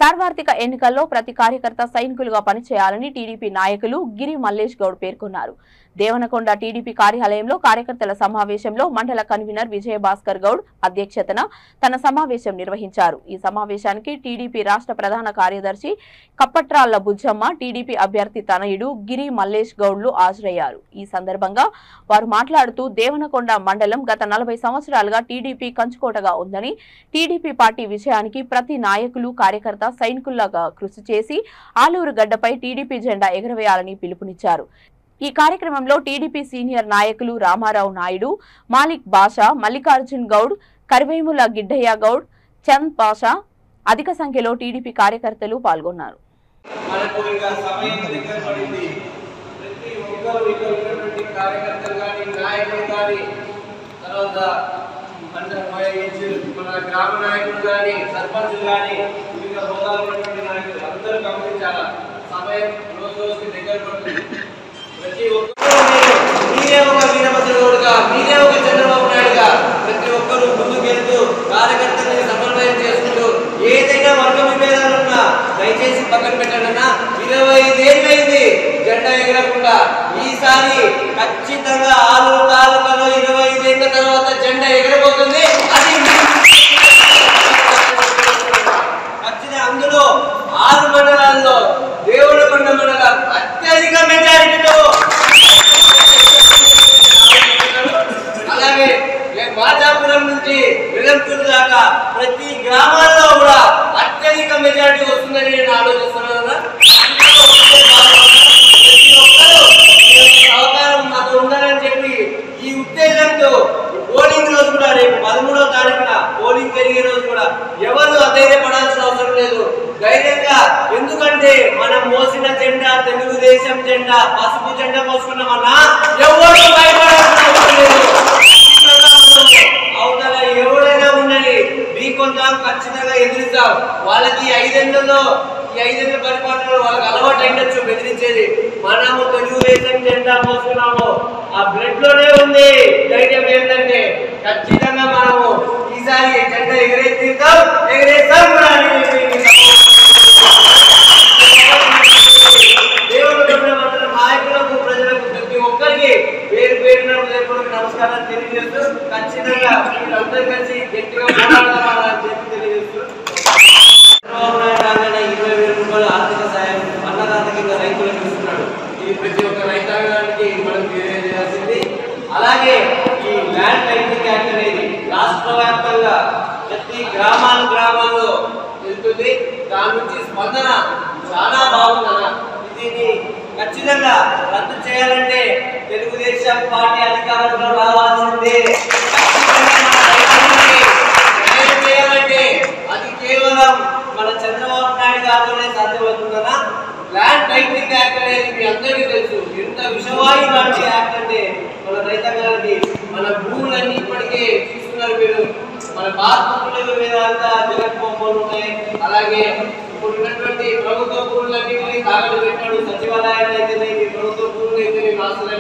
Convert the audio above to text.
సార్వత్రిక ఎన్నికల్లో ప్రతి కార్యకర్త సైనికులుగా పనిచేయాలని టీడీపీ నాయకులు గిరి మల్లేష్ గౌడ్ పేర్కొన్నారు. దేవనకొండ టీడీపీ కార్యాలయంలో కార్యకర్తల సమావేశంలో మండల కన్వీనర్ విజయభాస్కర్ గౌడ్ అధ్యక్షతన తన సమావేశం నిర్వహించారు. ఈ సమావేశానికి టీడీపీ రాష్ట్ర ప్రధాన కార్యదర్శి కప్పట్రాళ్ల బుజ్జమ్మ, టీడీపీ అభ్యర్థి తనయుడు గిరి మల్లేష్ గౌడ్లు హాజరయ్యారు. ఈ సందర్భంగా వారు మాట్లాడుతూ దేవనకొండ మండలం గత 40 సంవత్సరాలుగా టీడీపీ కంచుకోటగా ఉందని, టీడీపీ పార్టీ విజయానికి ప్రతి నాయకులు కార్యకర్త సైనికుల్లాగా కృషి చేసి ఆలూరు గడ్డపై టీడీపీ జెండా ఎగరవేయాలని పిలుపునిచ్చారు. ఈ కార్యక్రమంలో టీడీపీ సీనియర్ నాయకులు రామారావు నాయుడు, మాలిక్ బాషా, మల్లికార్జున్ గౌడ్, కరివేముల గిడ్డయ్య గౌడ్, చంద్ పాషా అధిక సంఖ్యలో టీడీపీ కార్యకర్తలు పాల్గొన్నారు. మన గ్రామ నాయకులు కానీ సర్పంచులు కానీ వివిధ హోదాలో ఉన్నటువంటి నాయకులు అందరూ గమనించాలా. సమయం రోజు రోజుకి దగ్గర పడుతుంది. ప్రతి ఒక్కరూ మీరే ఒక వీరభద్ర గౌడ్గా, మీరే ఒక చంద్రబాబు నాయుడుగా ప్రతి ఒక్కరూ ముందుకెళ్తూ కార్యకర్తల్ని సమన్వయం చేసుకుంటూ ఏదైనా వర్గ విభేదాలు ఉన్నా దయచేసి పక్కన పెట్టండి అన్న. 25 ఏళ్ళైంది జెండా ఎగరకుండా. ఈసారి ఖచ్చితంగా ఆలూరు తాలూకాలో 25 ఏళ్ల తర్వాత జెండా ఎగరబోతుంది. అది అందులో 6 మండలాల్లో దేవనకొండ మండలం అత్యధిక మెజారిటీతో, అలాగే మాచాపురం నుంచి వెలంపూర్ దాకా ప్రతి గ్రామాల్లో కూడా అత్యధిక మెజారిటీ వస్తుందని నేను ఆలోచిస్తున్నాను. ప్రతి ఒక్కరూ సహకారం మాకు ఉండాలని చెప్పి ఈ ఉద్దేశంతో పోలింగ్ రోజు కూడా రేపు 13వ తారీఖున పోలింగ్ జరిగే రోజు కూడా ఎవరు అధైర్యపడాల్సిన అవసరం లేదు. ధైర్యంగా, ఎందుకంటే మనం మోసిన జెండా తెలుగుదేశం జెండా, పసుపు జెండా మోసుకున్నామన్నా ఎవరు భయపడాల్సిన అవసరం లేదు. అవతల ఎవరైనా ఉండని మీకొంటాం, ఖచ్చితంగా ఎదురుస్తాం. వాళ్ళకి 5 ఏళ్ల పరిపాలనలో వాళ్ళకి అలవాటు అయినచ్చు బెదిరించేది. మనము తెలుగుదేశం జెండా మోసుకున్నాము, ఆ బ్లడ్ లోనే ఉంది. ధైర్యం ఏంటంటే ఖచ్చితంగా మనము ఈసారి జెండా ఎగరేస్తాం కూడా. నాయకులకు, ప్రజలకు, ప్రతి ఒక్కరికి పేరు పేరున హృదయపూర్వక నమస్కారాలు తెలియజేస్తూ ఖచ్చితంగా వీళ్ళందరూ కలిసి గట్టిగా పోరాడాలని చెప్పి తెలియజేస్తూ చంద్రబాబు నాయుడు రాగానే 20,000 రూపాయల ఆర్థిక సాయం అన్నదాతకంగా రైతులకు ఇస్తున్నాడు. ఇది ప్రతి ఒక్క రైతాంగానికి మనం తెలియజేయాల్సింది. అలాగే ఈ ల్యాండ్ టైటిలింగ్ యాక్ట్ అనేది రాష్ట్ర వ్యాప్తంగా ప్రతి గ్రామాల్లో వెళ్తుంది. దాని నుంచి స్పందన చాలా బాగుందన్న. దీన్ని ఖచ్చితంగా రద్దు చేయాలంటే తెలుగుదేశం పార్టీ అధికారంలో రావాల్సిందే. చేయాలంటే అది కేవలం మన చంద్రబాబు నాయుడు గారితోనే సాధ్యమవుతుందన్నా. ల్యాండ్ టైటిలింగ్ యాక్ట్ అనేది మీ అందరికీ తెలుసు ఎంత విషవాయు లాంటి యాక్ట్ అంటే మన రైతాంగానికి. మన భూములన్నీ ఇప్పటికే తీసుకున్నారు మీరు. మన భారత భూముల మీద అంతా జగన్మోహన్ ఉన్నాయి. అలాగే ఇప్పుడు ఉన్నటువంటి ప్రభుత్వ భూములన్నింటినీ తాకట్టు పెట్టాడు. సచివాలయాలు అయితేనే, ప్రభుత్వ భూములు అయితే రాష్ట్రాలు